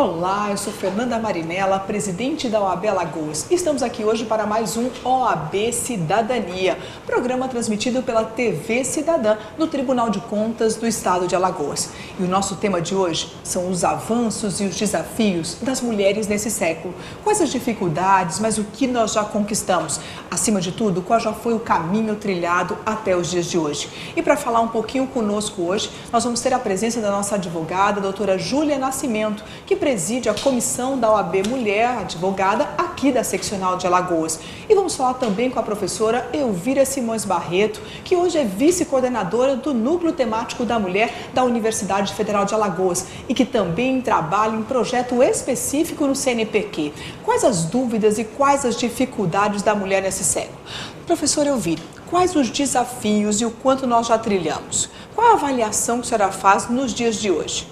Olá, eu sou Fernanda Marinella, presidente da OAB Alagoas. Estamos aqui hoje para mais um OAB Cidadania, programa transmitido pela TV Cidadã no Tribunal de Contas do Estado de Alagoas. E o nosso tema de hoje são os avanços e os desafios das mulheres nesse século. Quais as dificuldades, mas o que nós já conquistamos? Acima de tudo, qual já foi o caminho trilhado até os dias de hoje? E para falar um pouquinho conosco hoje, nós vamos ter a presença da nossa advogada, a doutora Júlia Nascimento, que preside a comissão da OAB Mulher, advogada aqui da Seccional de Alagoas. E vamos falar também com a professora Elvira Simões Barreto, que hoje é vice-coordenadora do Núcleo Temático da Mulher da Universidade Federal de Alagoas e que também trabalha em projeto específico no CNPq. Quais as dúvidas e quais as dificuldades da mulher nesse século? Professora Elvira, quais os desafios e o quanto nós já trilhamos? Qual a avaliação que a senhora faz nos dias de hoje?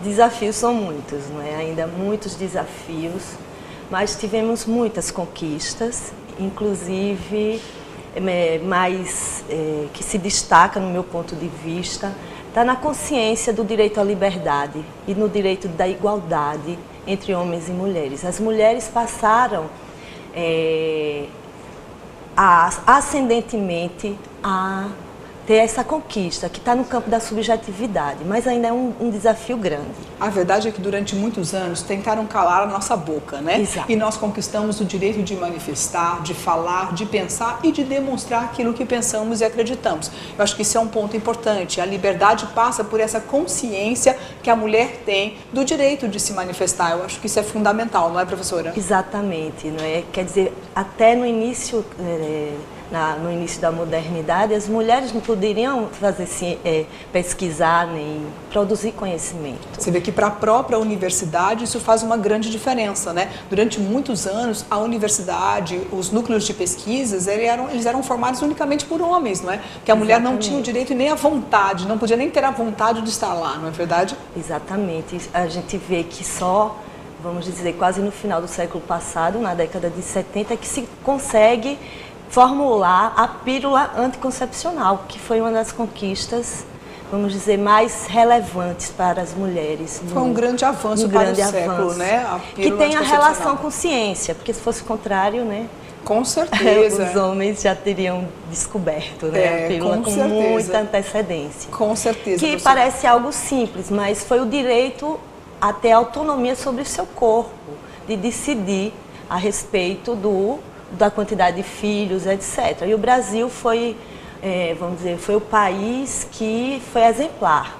Desafios são muitos, não é? Ainda muitos desafios, mas tivemos muitas conquistas, inclusive que se destaca no meu ponto de vista, está na consciência do direito à liberdade e no direito da igualdade entre homens e mulheres. As mulheres passaram ascendentemente a ter essa conquista, que está no campo da subjetividade, mas ainda é um desafio grande. A verdade é que durante muitos anos tentaram calar a nossa boca, né? Exato. E nós conquistamos o direito de manifestar, de falar, de pensar e de demonstrar aquilo que pensamos e acreditamos. Eu acho que isso é um ponto importante. A liberdade passa por essa consciência que a mulher tem do direito de se manifestar. Eu acho que isso é fundamental, não é, professora? Exatamente, não é? Quer dizer, até no início... no início da modernidade, as mulheres não poderiam pesquisar nem produzir conhecimento. Você vê que para a própria universidade isso faz uma grande diferença, né? Durante muitos anos, a universidade, os núcleos de pesquisas, eles eram formados unicamente por homens, não é? Porque a mulher não tinha o direito nem a vontade, não podia nem ter a vontade de estar lá, não é verdade? Exatamente. A gente vê que só, vamos dizer, quase no final do século passado, na década de 70, que se consegue formular a pílula anticoncepcional, que foi uma das conquistas, vamos dizer, mais relevantes para as mulheres. Foi um grande avanço para o século, né? A que tem a relação com ciência, porque se fosse o contrário, né? Com certeza. Os homens já teriam descoberto, né? A pílula com muita antecedência. Com certeza. Que parece algo simples, mas foi o direito a ter autonomia sobre o seu corpo, de decidir a respeito da quantidade de filhos, etc. E o Brasil foi, vamos dizer, foi o país que foi exemplar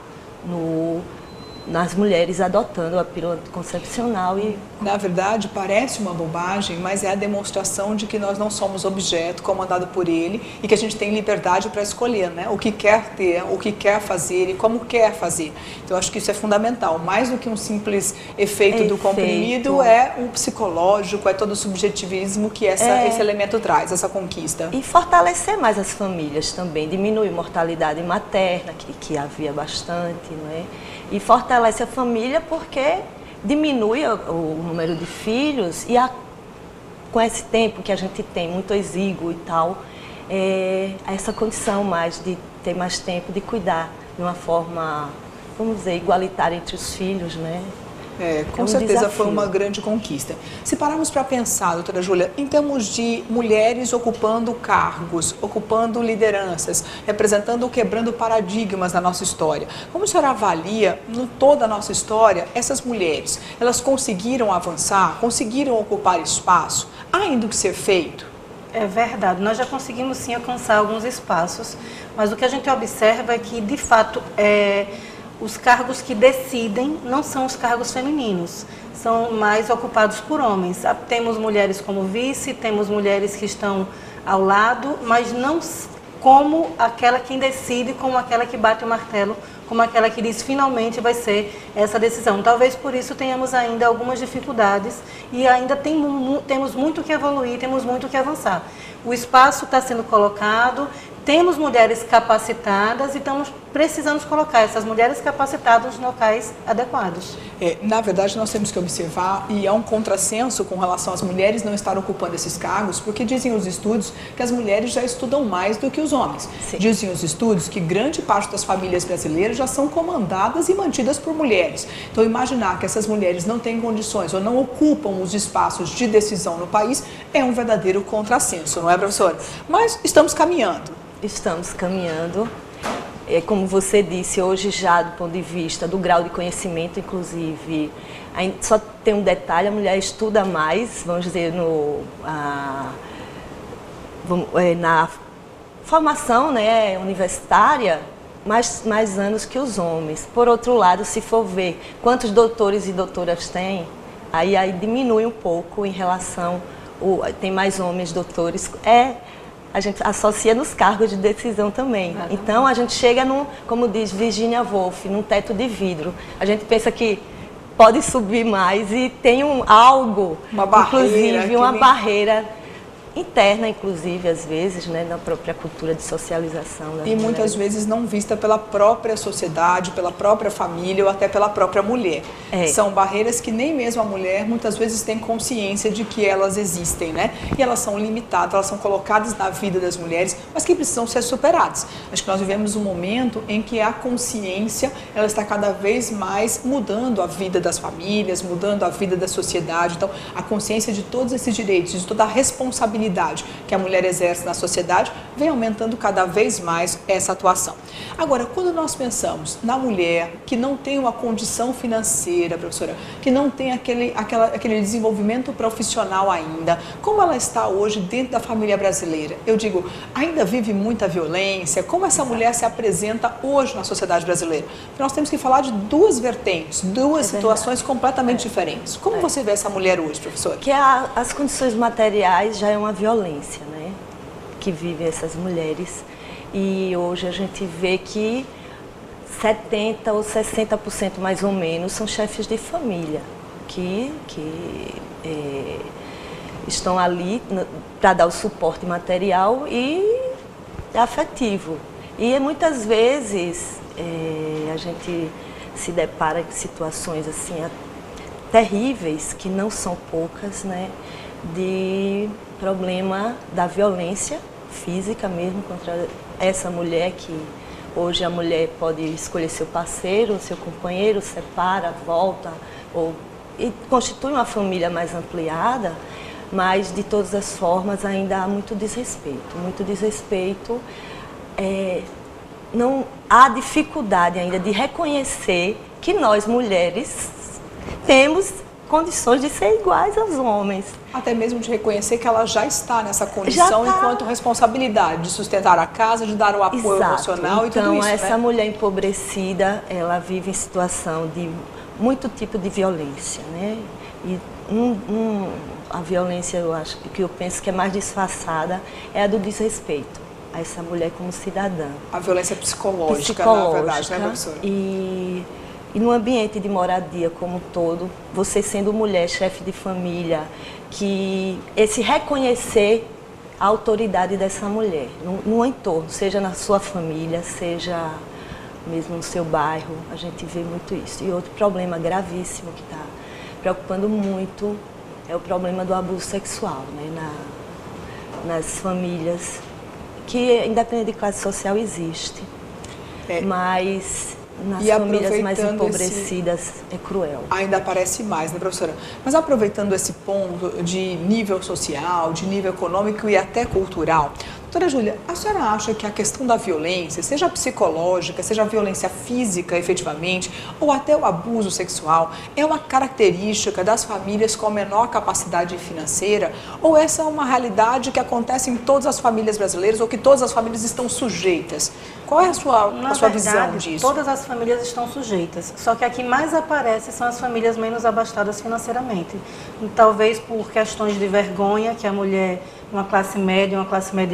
nas mulheres adotando a pílula anticoncepcional. Na verdade, parece uma bobagem, mas é a demonstração de que nós não somos objeto comandado por ele e que a gente tem liberdade para escolher, né? O que quer ter, o que quer fazer e como quer fazer. Então, eu acho que isso é fundamental. Mais do que um simples efeito do comprimido, é o psicológico, é todo o subjetivismo que esse elemento traz, essa conquista. E fortalecer mais as famílias também, diminuir a mortalidade materna, que havia bastante, não é? E fortalece a família porque diminui o número de filhos e com esse tempo que a gente tem, muito exíguo e tal, essa condição mais de ter mais tempo de cuidar de uma forma, vamos dizer, igualitária entre os filhos, né? Com certeza foi uma grande conquista. Se pararmos para pensar, doutora Júlia, em termos de mulheres ocupando cargos, ocupando lideranças, representando ou quebrando paradigmas na nossa história, como a senhora avalia, em toda a nossa história, essas mulheres, elas conseguiram avançar, conseguiram ocupar espaço? Há ainda o que ser feito? É verdade, nós já conseguimos sim alcançar alguns espaços, mas o que a gente observa é que, de fato, os cargos que decidem não são os cargos femininos, são mais ocupados por homens. Temos mulheres como vice, temos mulheres que estão ao lado, mas não como aquela que decide, como aquela que bate o martelo, como aquela que diz finalmente vai ser essa decisão. Talvez por isso tenhamos ainda algumas dificuldades e ainda temos muito que evoluir, temos muito que avançar. O espaço está sendo colocado, temos mulheres capacitadas e precisamos colocar essas mulheres capacitadas nos locais adequados. Na verdade, nós temos que observar, e é um contrassenso com relação às mulheres não estarem ocupando esses cargos, porque dizem os estudos que as mulheres já estudam mais do que os homens. Sim. Dizem os estudos que grande parte das famílias brasileiras já são comandadas e mantidas por mulheres. Então, imaginar que essas mulheres não têm condições ou não ocupam os espaços de decisão no país é um verdadeiro contrassenso, não é, professora? Mas estamos caminhando. Estamos caminhando. Como você disse, hoje já do ponto de vista do grau de conhecimento, inclusive, só tem um detalhe, a mulher estuda mais, vamos dizer, na formação, né, universitária, mais anos que os homens. Por outro lado, se for ver quantos doutores e doutoras tem, aí diminui um pouco em relação, tem mais homens doutores, a gente associa nos cargos de decisão também. Então, a gente chega como diz Virginia Woolf, num teto de vidro. A gente pensa que pode subir mais e tem algo, inclusive uma barreira interna, inclusive, às vezes, né, na própria cultura de socialização. E muitas vezes não vista pela própria sociedade, pela própria família ou até pela própria mulher. São barreiras que nem mesmo a mulher muitas vezes tem consciência de que elas existem, né? E elas são limitadas, elas são colocadas na vida das mulheres, mas que precisam ser superadas. Acho que nós vivemos um momento em que a consciência ela está cada vez mais mudando a vida das famílias, mudando a vida da sociedade. Então, a consciência de todos esses direitos, de toda a responsabilidade que a mulher exerce na sociedade, vem aumentando cada vez mais essa atuação. Agora, quando nós pensamos na mulher que não tem uma condição financeira, professora, que não tem aquele desenvolvimento profissional ainda, como ela está hoje dentro da família brasileira? Eu digo, ainda vive muita violência? Como essa mulher se apresenta hoje na sociedade brasileira? Porque nós temos que falar de duas vertentes, duas situações completamente diferentes. Como você vê essa mulher hoje, professora? Que as condições materiais já é uma violência, né, que vivem essas mulheres, e hoje a gente vê que 70% ou 60% mais ou menos são chefes de família que estão ali para dar o suporte material e afetivo. E muitas vezes a gente se depara com situações assim terríveis, que não são poucas, né, de problema da violência física mesmo contra essa mulher, que hoje a mulher pode escolher seu parceiro, seu companheiro, separa, volta, e constitui uma família mais ampliada, mas de todas as formas ainda há muito desrespeito. Não há dificuldade ainda de reconhecer que nós mulheres temos condições de ser iguais aos homens. Até mesmo de reconhecer que ela já está nessa condição enquanto responsabilidade de sustentar a casa, de dar o apoio emocional e tudo isso. Então, essa mulher empobrecida, ela vive em situação de muito tipo de violência, né? E a violência, eu penso que é mais disfarçada, é a do desrespeito a essa mulher como cidadã. A violência psicológica, na verdade, né, professora? E no ambiente de moradia como um todo, você sendo mulher, chefe de família, que esse reconhecer a autoridade dessa mulher no entorno, seja na sua família, seja mesmo no seu bairro, a gente vê muito isso. E outro problema gravíssimo que está preocupando muito é o problema do abuso sexual, né, nas famílias, que independente de classe social existe, mas nas famílias mais empobrecidas é cruel. Ainda aparece mais, né, professora? Mas aproveitando esse ponto de nível social, de nível econômico e até cultural, doutora Júlia, a senhora acha que a questão da violência, seja psicológica, seja a violência física efetivamente, ou até o abuso sexual, é uma característica das famílias com menor capacidade financeira, ou essa é uma realidade que acontece em todas as famílias brasileiras, ou que todas as famílias estão sujeitas? Qual é a sua visão disso? Todas as famílias estão sujeitas, só que a que mais aparece são as famílias menos abastadas financeiramente. E talvez por questões de vergonha, que a mulher, uma classe média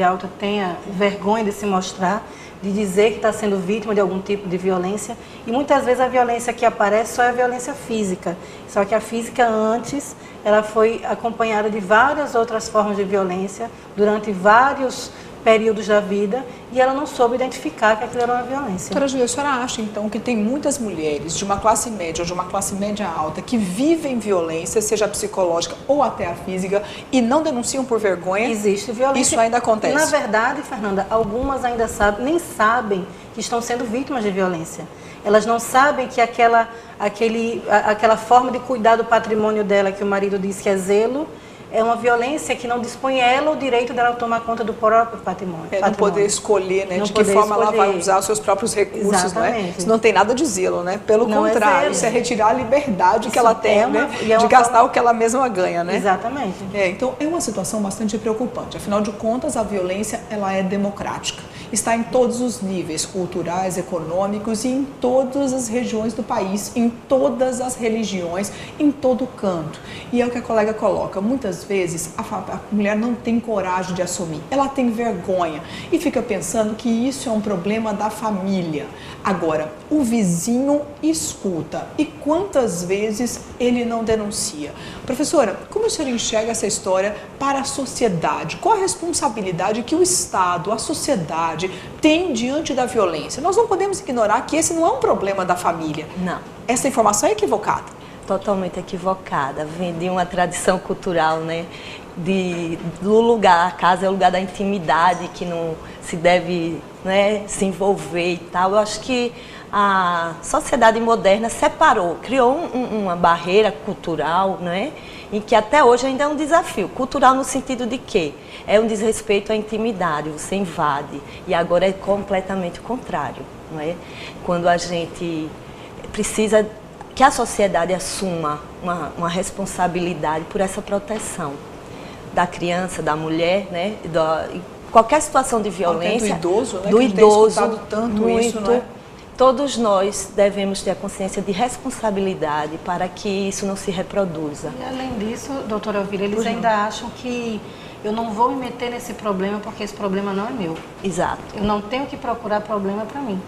alta, tenha vergonha de se mostrar, de dizer que está sendo vítima de algum tipo de violência. E muitas vezes a violência que aparece só é a violência física. Só que a física antes, ela foi acompanhada de várias outras formas de violência durante vários períodos da vida e ela não soube identificar que aquilo era uma violência. Doutora Júlia, a senhora acha então que tem muitas mulheres de uma classe média ou de uma classe média alta que vivem violência, seja psicológica ou até a física, e não denunciam por vergonha? Existe violência. Isso ainda acontece? Na verdade, Fernanda, algumas ainda nem sabem que estão sendo vítimas de violência. Elas não sabem que aquela forma de cuidar do patrimônio dela, que o marido diz que é zelo, é uma violência que não dispõe ela o direito dela tomar conta do próprio patrimônio. Não poder escolher, né, de que forma ela vai usar os seus próprios recursos. Exatamente. Né? Isso não tem nada de zelo, né? Pelo contrário, isso é retirar a liberdade que ela tem, né, de gastar o que ela mesma ganha, né? Exatamente. Então, é uma situação bastante preocupante. Afinal de contas, a violência ela é democrática. Está em todos os níveis, culturais, econômicos e em todas as regiões do país, em todas as religiões, em todo canto. E é o que a colega coloca, muitas vezes a mulher não tem coragem de assumir, ela tem vergonha e fica pensando que isso é um problema da família. Agora, o vizinho escuta e quantas vezes ele não denuncia? Professora, como a senhora enxerga essa história para a sociedade? Qual a responsabilidade que o Estado, a sociedade tem diante da violência? Nós não podemos ignorar que esse não é um problema da família. Não. Essa informação é equivocada. Totalmente equivocada, vem de uma tradição cultural, né? Do lugar, a casa é o lugar da intimidade, que não se deve, né, se envolver e tal. Eu acho que a sociedade moderna separou, criou uma barreira cultural, né? Em que até hoje ainda é um desafio. Cultural no sentido de quê? É um desrespeito à intimidade, você invade. E agora é completamente o contrário, não é? Quando a gente precisa que a sociedade assuma uma responsabilidade por essa proteção da criança, da mulher, né? Qualquer situação de violência. Até do idoso, né? Do que idoso, tem escutado tanto muito, isso, não é? Todos nós devemos ter a consciência de responsabilidade para que isso não se reproduza. E além disso, doutora Elvira, eles ainda acham que eu não vou me meter nesse problema porque esse problema não é meu. Exato. Eu não tenho que procurar problema para mim.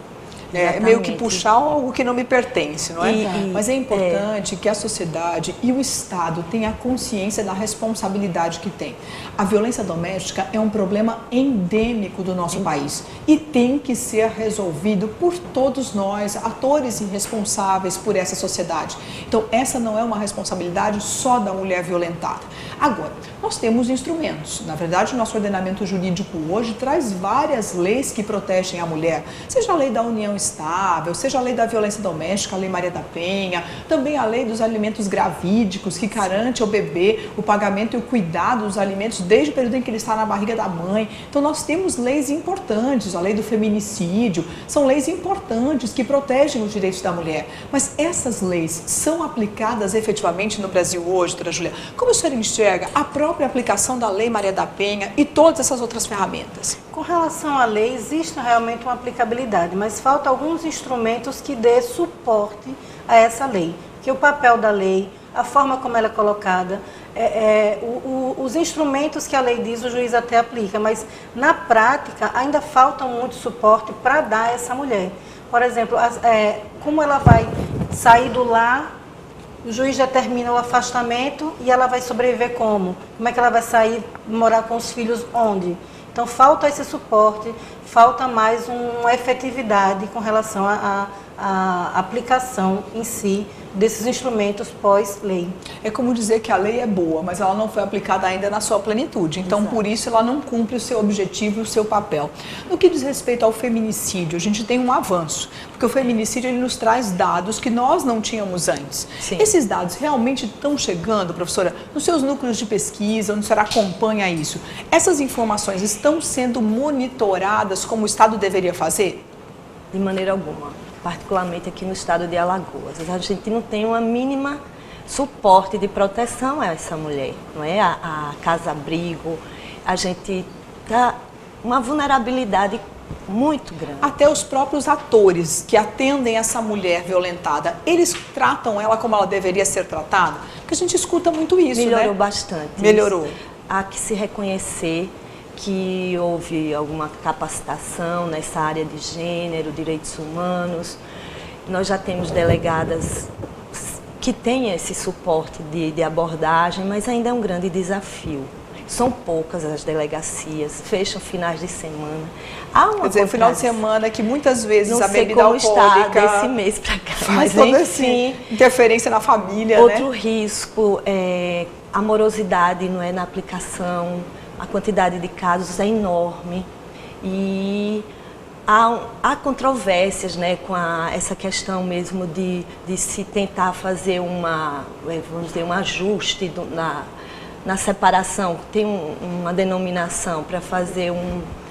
É meio que puxar algo que não me pertence, não é? Mas é importante que a sociedade e o Estado tenham a consciência da responsabilidade que tem. A violência doméstica é um problema endêmico do nosso país e tem que ser resolvido por todos nós, atores e responsáveis por essa sociedade. Então, essa não é uma responsabilidade só da mulher violentada. Agora, nós temos instrumentos. Na verdade, o nosso ordenamento jurídico hoje traz várias leis que protegem a mulher, seja a lei da união estável, seja a lei da violência doméstica, a lei Maria da Penha, também a lei dos alimentos gravídicos, que garante ao bebê o pagamento e o cuidado dos alimentos desde o período em que ele está na barriga da mãe. Então nós temos leis importantes, a lei do feminicídio, são leis importantes que protegem os direitos da mulher. Mas essas leis são aplicadas efetivamente no Brasil hoje, doutora Júlia? Como a senhora enxerga a própria aplicação da lei Maria da Penha e todas essas outras ferramentas? Com relação à lei, existe realmente uma aplicabilidade, mas falta alguns instrumentos que dê suporte a essa lei. Que o papel da lei, a forma como ela é colocada, os instrumentos que a lei diz, o juiz até aplica, mas na prática ainda falta muito suporte para dar a essa mulher. Por exemplo, como ela vai sair do lar, o juiz determina o afastamento e ela vai sobreviver como? Como é que ela vai sair, morar com os filhos onde? Então, falta esse suporte, falta mais uma efetividade com relação à aplicação em si desses instrumentos pós-lei. É como dizer que a lei é boa, mas ela não foi aplicada ainda na sua plenitude. Então, exato, por isso, ela não cumpre o seu objetivo e o seu papel. No que diz respeito ao feminicídio, a gente tem um avanço, porque o feminicídio ele nos traz dados que nós não tínhamos antes. Sim. Esses dados realmente estão chegando, professora, nos seus núcleos de pesquisa, onde a senhora acompanha isso. Essas informações estão sendo monitoradas como o Estado deveria fazer? De maneira alguma. Particularmente aqui no estado de Alagoas. A gente não tem uma mínima suporte de proteção a essa mulher, não é? A casa-abrigo, a gente está uma vulnerabilidade muito grande. Até os próprios atores que atendem essa mulher violentada, eles tratam ela como ela deveria ser tratada? Porque a gente escuta muito isso, né? Melhorou bastante. Melhorou. Há que se reconhecer que houve alguma capacitação nessa área de gênero, direitos humanos. Nós já temos delegadas que têm esse suporte de abordagem, mas ainda é um grande desafio. São poucas as delegacias, fecham finais de semana. Há uma Quer dizer, final de semana que muitas vezes não a sei bebida como alcoólica está desse mês para cá, faz mas toda enfim. essa interferência na família, Outro né? risco é a morosidade, não é, na aplicação, a quantidade de casos é enorme e há controvérsias, né, com essa questão mesmo de se tentar fazer vamos dizer, um ajuste na separação, tem uma denominação para fazer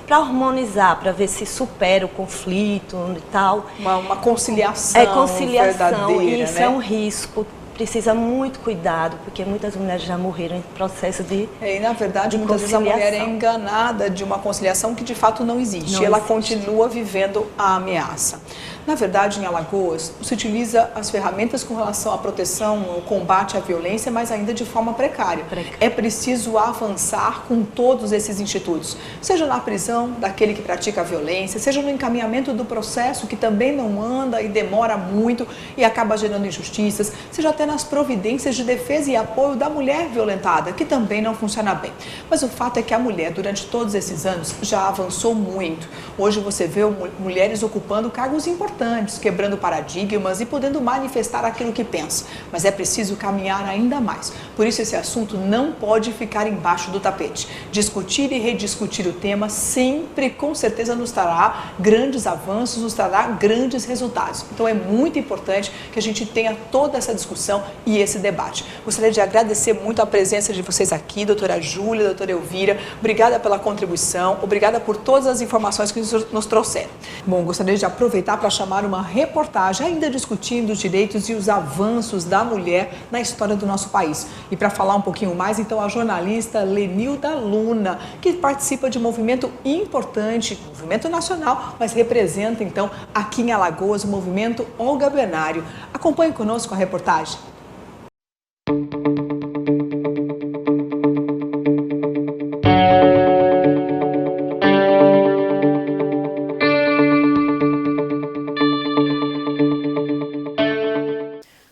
para harmonizar, para ver se supera o conflito e tal. Uma conciliação, conciliação, e isso né? é um risco. Precisa muito cuidado, porque muitas mulheres já morreram em processo de E, na verdade, de muitas vezes a mulher é conciliação. enganada de uma conciliação que de fato não existe. Não Ela existe. continua vivendo a ameaça. Na verdade, em Alagoas, se utiliza as ferramentas com relação à proteção, ao combate à violência, mas ainda de forma precária. É preciso avançar com todos esses institutos, seja na prisão daquele que pratica a violência, seja no encaminhamento do processo, que também não anda e demora muito e acaba gerando injustiças, seja até nas providências de defesa e apoio da mulher violentada, que também não funciona bem. Mas o fato é que a mulher, durante todos esses anos, já avançou muito. Hoje você vê mulheres ocupando cargos importantes, quebrando paradigmas e podendo manifestar aquilo que pensa. Mas é preciso caminhar ainda mais. Por isso esse assunto não pode ficar embaixo do tapete. Discutir e rediscutir o tema sempre, com certeza, nos trará grandes avanços, nos trará grandes resultados. Então é muito importante que a gente tenha toda essa discussão e esse debate. Gostaria de agradecer muito a presença de vocês aqui, doutora Júlia, doutora Elvira. Obrigada pela contribuição, obrigada por todas as informações que nos trouxeram. Bom, gostaria de aproveitar para chamar uma reportagem ainda discutindo os direitos e os avanços da mulher na história do nosso país. E para falar um pouquinho mais, então, a jornalista Lenilda Luna, que participa de um movimento importante, movimento nacional, mas representa, então, aqui em Alagoas, o movimento Olga Benário. Acompanhe conosco a reportagem.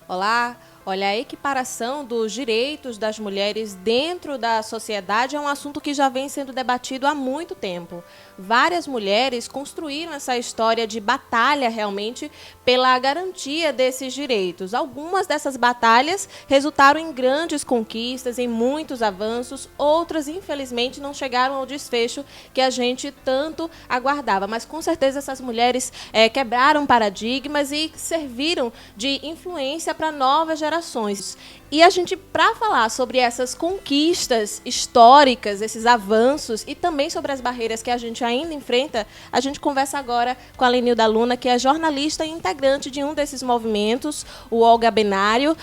Olá, olha, a equiparação dos direitos das mulheres dentro da sociedade é um assunto que já vem sendo debatido há muito tempo. Várias mulheres construíram essa história de batalha realmente pela garantia desses direitos. Algumas dessas batalhas resultaram em grandes conquistas, em muitos avanços, outras, infelizmente, não chegaram ao desfecho que a gente tanto aguardava. Mas, com certeza, essas mulheres quebraram paradigmas e serviram de influência para novas gerações. E a gente, para falar sobre essas conquistas históricas, esses avanços e também sobre as barreiras que a gente ainda enfrenta, a gente conversa agora com a Lenilda Luna, que é jornalista e integrante de um desses movimentos, o Olga Benário.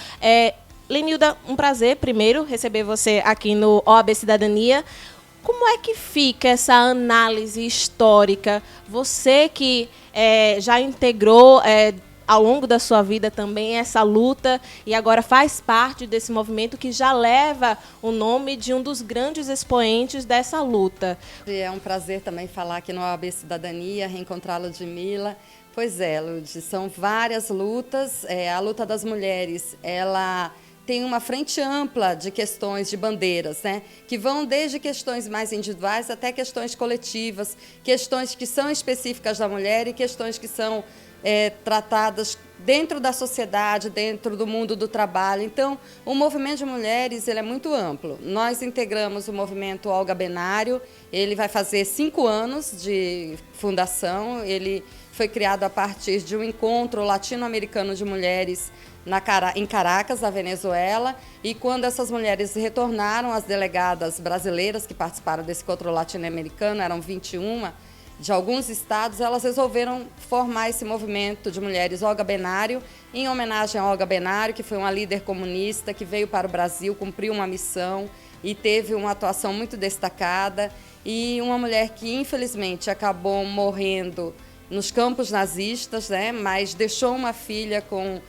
Lenilda, um prazer, primeiro, receber você aqui no OAB Cidadania. Como é que fica essa análise histórica? Você que já integrou ao longo da sua vida também essa luta e agora faz parte desse movimento que já leva o nome de um dos grandes expoentes dessa luta. É um prazer também falar aqui no OAB Cidadania, reencontrar a Ludmila. Pois é, Lud, são várias lutas. A luta das mulheres, ela tem uma frente ampla de questões, de bandeiras, né? Que vão desde questões mais individuais até questões coletivas, questões que são específicas da mulher e questões que são tratadas dentro da sociedade, dentro do mundo do trabalho. Então, o movimento de mulheres ele é muito amplo. Nós integramos o movimento Olga Benário, ele vai fazer 5 anos de fundação, ele foi criado a partir de um encontro latino-americano de mulheres em Caracas, na Venezuela, e quando essas mulheres retornaram, as delegadas brasileiras que participaram desse encontro latino-americano, eram 21, de alguns estados, elas resolveram formar esse movimento de mulheres Olga Benário, em homenagem a Olga Benário, que foi uma líder comunista, que veio para o Brasil, cumpriu uma missão e teve uma atuação muito destacada, e uma mulher que, infelizmente, acabou morrendo nos campos nazistas, né, mas deixou uma filha com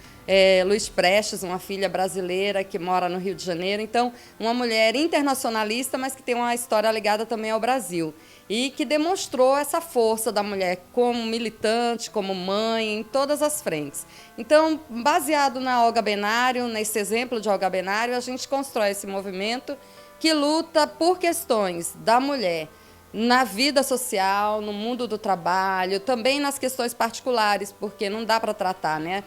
Luiz Prestes, uma filha brasileira que mora no Rio de Janeiro. Então, uma mulher internacionalista, mas que tem uma história ligada também ao Brasil. E que demonstrou essa força da mulher como militante, como mãe, em todas as frentes. Então, baseado na Olga Benário, nesse exemplo de Olga Benário, a gente constrói esse movimento que luta por questões da mulher na vida social, no mundo do trabalho, também nas questões particulares, porque não dá para tratar, né?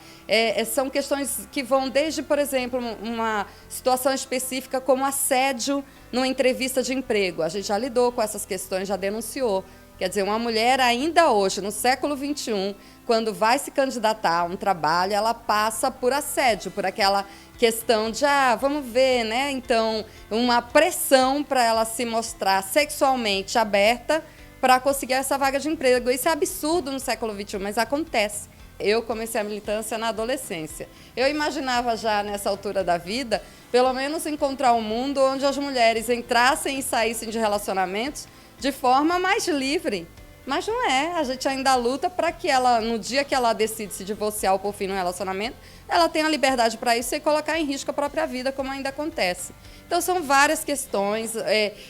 São questões que vão desde, por exemplo, uma situação específica como assédio numa entrevista de emprego. A gente já lidou com essas questões, já denunciou. Quer dizer, uma mulher ainda hoje, no século XXI, quando vai se candidatar a um trabalho, ela passa por assédio, por aquela questão de, vamos ver, né? Então, uma pressão para ela se mostrar sexualmente aberta para conseguir essa vaga de emprego. Isso é absurdo no século XXI, mas acontece. Eu comecei a militância na adolescência. Eu imaginava já, nessa altura da vida, pelo menos encontrar um mundo onde as mulheres entrassem e saíssem de relacionamentos de forma mais livre. Mas não é. A gente ainda luta para que ela, no dia que ela decide se divorciar ou por fim no relacionamento, ela tenha a liberdade para isso sem colocar em risco a própria vida, como ainda acontece. Então, são várias questões.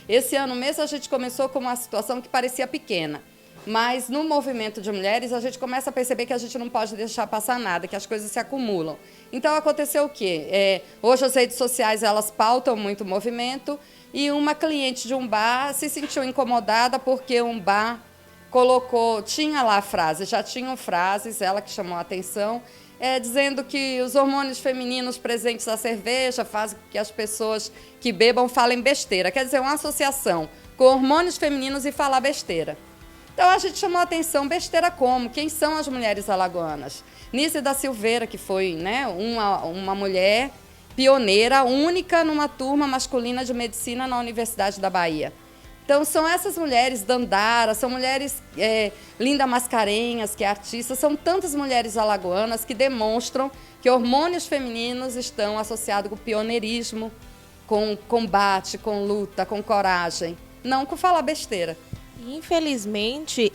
Esse ano mesmo a gente começou com uma situação que parecia pequena. Mas, no movimento de mulheres, a gente começa a perceber que a gente não pode deixar passar nada, que as coisas se acumulam. Então, aconteceu o quê? Hoje, as redes sociais, elas pautam muito o movimento, e uma cliente de um bar se sentiu incomodada porque um bar tinha lá frases, já tinham frases, ela que chamou a atenção, dizendo que os hormônios femininos presentes na cerveja fazem com que as pessoas que bebam falem besteira. Quer dizer, uma associação com hormônios femininos e falar besteira. Então, a gente chamou a atenção, besteira como? Quem são as mulheres alagoanas? Nízia da Silveira, que foi, né, uma mulher pioneira, única numa turma masculina de medicina na Universidade da Bahia. Então, são essas mulheres, Dandara, são mulheres, Linda Mascarenhas, que é artista, são tantas mulheres alagoanas que demonstram que hormônios femininos estão associados com pioneirismo, com combate, com luta, com coragem, não com falar besteira. Infelizmente,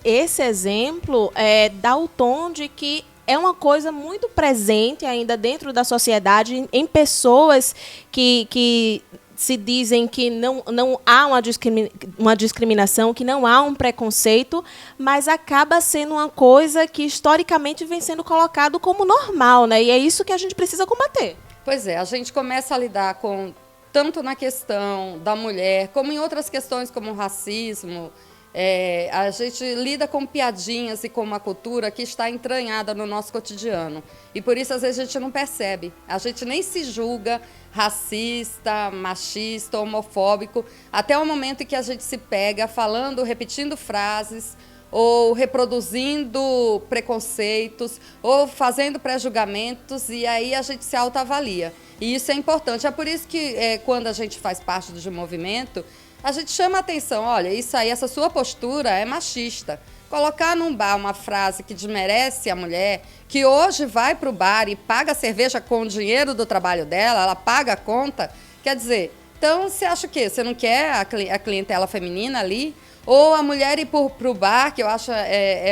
esse exemplo dá o tom de que é uma coisa muito presente ainda dentro da sociedade, em pessoas que se dizem que não há uma discriminação, que não há um preconceito, mas acaba sendo uma coisa que historicamente vem sendo colocado como normal, né? E é isso que a gente precisa combater. Pois é, a gente começa a lidar com, tanto na questão da mulher, como em outras questões como o racismo. A gente lida com piadinhas e com uma cultura que está entranhada no nosso cotidiano. E por isso, às vezes, a gente não percebe. A gente nem se julga racista, machista, homofóbico, até o momento em que a gente se pega falando, repetindo frases, ou reproduzindo preconceitos, ou fazendo pré-julgamentos, e aí a gente se autoavalia. E isso é importante. É por isso que, quando a gente faz parte de um movimento, a gente chama a atenção, olha, isso aí, essa sua postura é machista. Colocar num bar uma frase que desmerece a mulher, que hoje vai para o bar e paga a cerveja com o dinheiro do trabalho dela, ela paga a conta, quer dizer, então você acha o quê? Você não quer a clientela feminina ali? Ou a mulher ir para o bar, que eu acho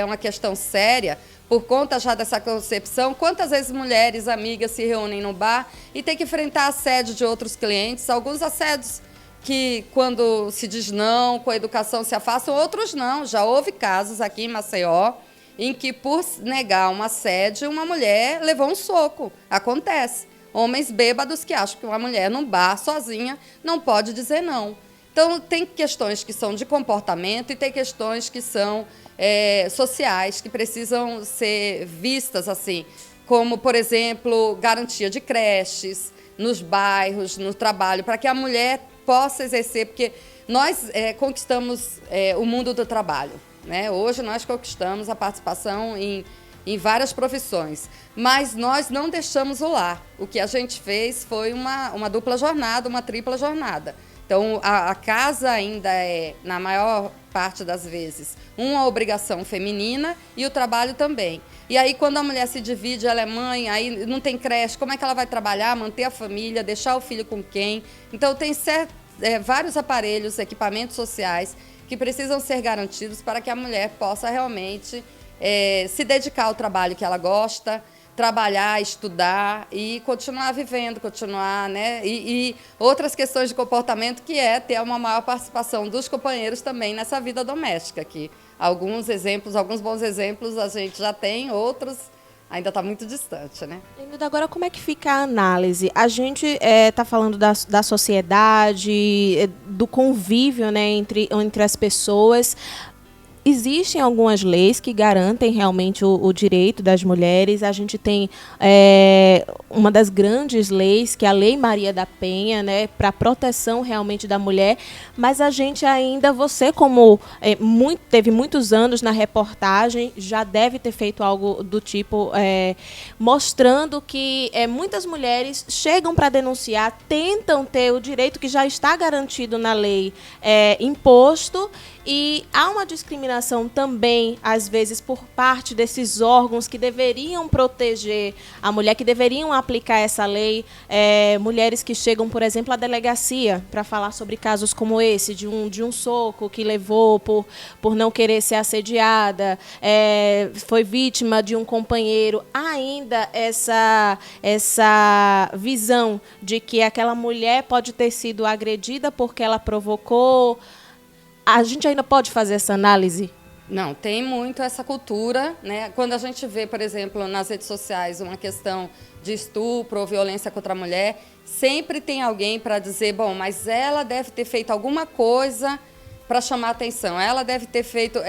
uma questão séria, por conta já dessa concepção, quantas vezes mulheres, amigas se reúnem no bar e têm que enfrentar assédio de outros clientes, alguns assédios que quando se diz não, com a educação se afastam, outros não. Já houve casos aqui em Maceió em que, por negar um assédio, uma mulher levou um soco. Acontece. Homens bêbados que acham que uma mulher num bar sozinha não pode dizer não. Então, tem questões que são de comportamento e tem questões que são sociais, que precisam ser vistas assim, como, por exemplo, garantia de creches nos bairros, no trabalho, para que a mulher possa exercer, porque nós conquistamos o mundo do trabalho, né? Hoje nós conquistamos a participação em várias profissões, mas nós não deixamos o lar. O que a gente fez foi uma dupla jornada, uma tripla jornada. Então, a casa ainda na maior parte das vezes, uma obrigação feminina e o trabalho também. E aí, quando a mulher se divide, ela é mãe, aí não tem creche, como é que ela vai trabalhar, manter a família, deixar o filho com quem? Então, tem vários aparelhos, equipamentos sociais que precisam ser garantidos para que a mulher possa realmente se dedicar ao trabalho que ela gosta, trabalhar, estudar e continuar vivendo, continuar, né? E outras questões de comportamento, que ter uma maior participação dos companheiros também nessa vida doméstica, que alguns bons exemplos a gente já tem, outros ainda está muito distante, né? Lenilda, agora como é que fica a análise? A gente está falando da sociedade, do convívio, né, entre as pessoas. Existem algumas leis que garantem realmente o direito das mulheres. A gente tem uma das grandes leis, que é a Lei Maria da Penha, né, para a proteção realmente da mulher. Mas a gente ainda, você como teve muitos anos na reportagem, já deve ter feito algo do tipo, mostrando que muitas mulheres chegam para denunciar, tentam ter o direito que já está garantido na lei imposto. E há uma discriminação também, às vezes, por parte desses órgãos que deveriam proteger a mulher, que deveriam aplicar essa lei. Mulheres que chegam, por exemplo, à delegacia para falar sobre casos como esse, de um soco que levou por não querer ser assediada, foi vítima de um companheiro. Há ainda essa visão de que aquela mulher pode ter sido agredida porque ela provocou. A gente ainda pode fazer essa análise? Não, tem muito essa cultura, né? Quando a gente vê, por exemplo, nas redes sociais uma questão de estupro ou violência contra a mulher, sempre tem alguém para dizer, bom, mas ela deve ter feito alguma coisa para chamar a atenção. Ela deve ter feito...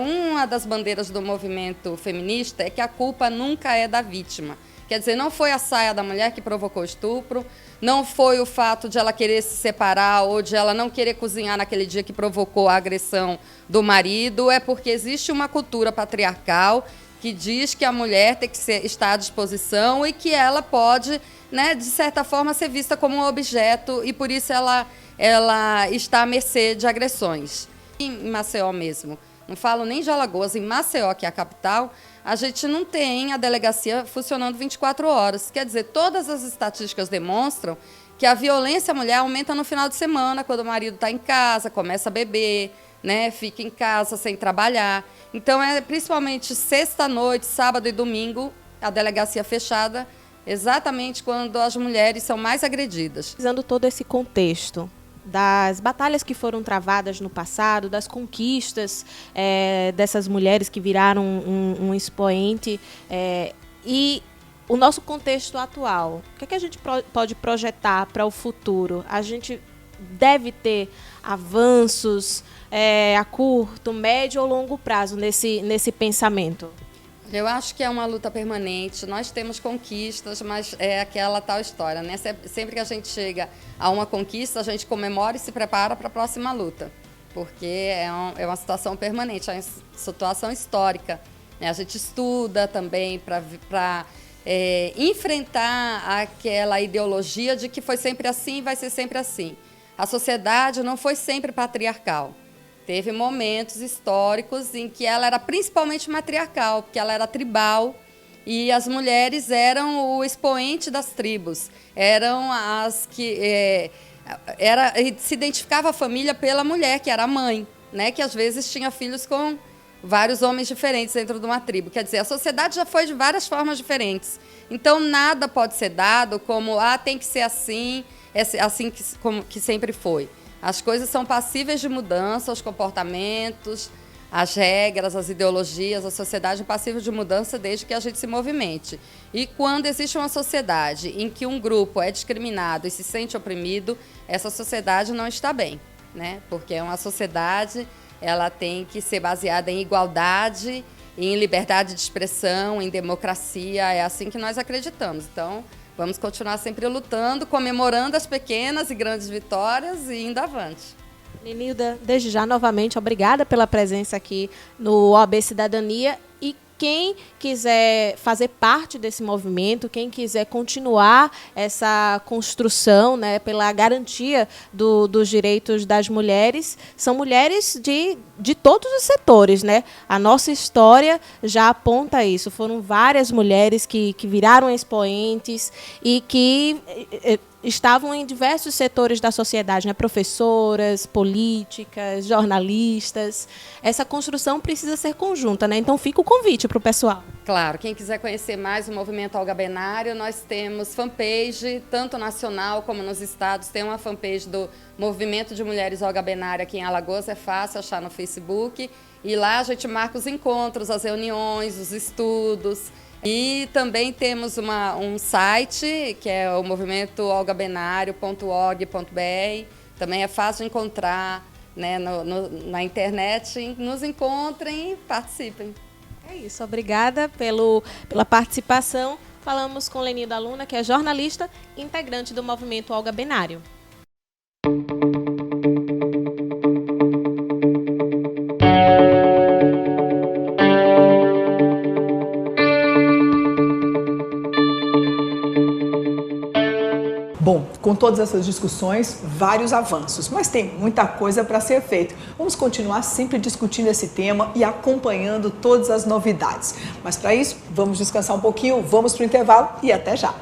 uma das bandeiras do movimento feminista é que a culpa nunca é da vítima. Quer dizer, não foi a saia da mulher que provocou o estupro, não foi o fato de ela querer se separar ou de ela não querer cozinhar naquele dia que provocou a agressão do marido, é porque existe uma cultura patriarcal que diz que a mulher tem que estar à disposição e que ela pode, né, de certa forma, ser vista como um objeto e por isso ela está à mercê de agressões. Em Maceió mesmo, não falo nem de Alagoas, em Maceió, que é a capital, a gente não tem a delegacia funcionando 24 horas. Quer dizer, todas as estatísticas demonstram que a violência à mulher aumenta no final de semana, quando o marido está em casa, começa a beber, né, fica em casa sem trabalhar. Então, principalmente sexta-noite, sábado e domingo, a delegacia fechada, exatamente quando as mulheres são mais agredidas. Usando todo esse contexto das batalhas que foram travadas no passado, das conquistas dessas mulheres que viraram um expoente e o nosso contexto atual. O que a gente pode projetar para o futuro? A gente deve ter avanços a curto, médio ou longo prazo nesse pensamento? Eu acho que é uma luta permanente. Nós temos conquistas, mas é aquela tal história, né? Sempre que a gente chega a uma conquista, a gente comemora e se prepara para a próxima luta, porque é uma situação permanente, é uma situação histórica, né? A gente estuda também para enfrentar aquela ideologia de que foi sempre assim e vai ser sempre assim. A sociedade não foi sempre patriarcal. Teve momentos históricos em que ela era principalmente matriarcal, porque ela era tribal e as mulheres eram o expoente das tribos, eram as que se identificava a família pela mulher, que era a mãe, né, que às vezes tinha filhos com vários homens diferentes dentro de uma tribo. Quer dizer, a sociedade já foi de várias formas diferentes. Então, nada pode ser dado como, tem que ser assim, assim que sempre foi. As coisas são passíveis de mudança, os comportamentos, as regras, as ideologias, a sociedade é passível de mudança desde que a gente se movimente. E quando existe uma sociedade em que um grupo é discriminado e se sente oprimido, essa sociedade não está bem, né? Porque é uma sociedade, ela tem que ser baseada em igualdade, em liberdade de expressão, em democracia, é assim que nós acreditamos. Então, vamos continuar sempre lutando, comemorando as pequenas e grandes vitórias e indo avante. Lenilda, desde já, novamente, obrigada pela presença aqui no OAB Cidadania. E quem quiser fazer parte desse movimento, quem quiser continuar essa construção, né, pela garantia dos direitos das mulheres, são mulheres de todos os setores, né? A nossa história já aponta isso. Foram várias mulheres que viraram expoentes e que estavam em diversos setores da sociedade, né? Professoras, políticas, jornalistas. Essa construção precisa ser conjunta, né? Então fica o convite para o pessoal. Claro, quem quiser conhecer mais o movimento algabenário, nós temos fanpage, tanto nacional como nos estados. Tem uma fanpage do Movimento de Mulheres Algabenário aqui em Alagoas, é fácil achar no Facebook. E lá a gente marca os encontros, as reuniões, os estudos. E também temos um site, que é o movimentoalgabenario.org.br. Também é fácil de encontrar, né, na internet. Nos encontrem e participem. É isso, obrigada pela participação. Falamos com Lenilda Luna, que é jornalista e integrante do movimento algabenário. Bom, com todas essas discussões, vários avanços, mas tem muita coisa para ser feito. Vamos continuar sempre discutindo esse tema e acompanhando todas as novidades. Mas para isso, vamos descansar um pouquinho, vamos para o intervalo e até já!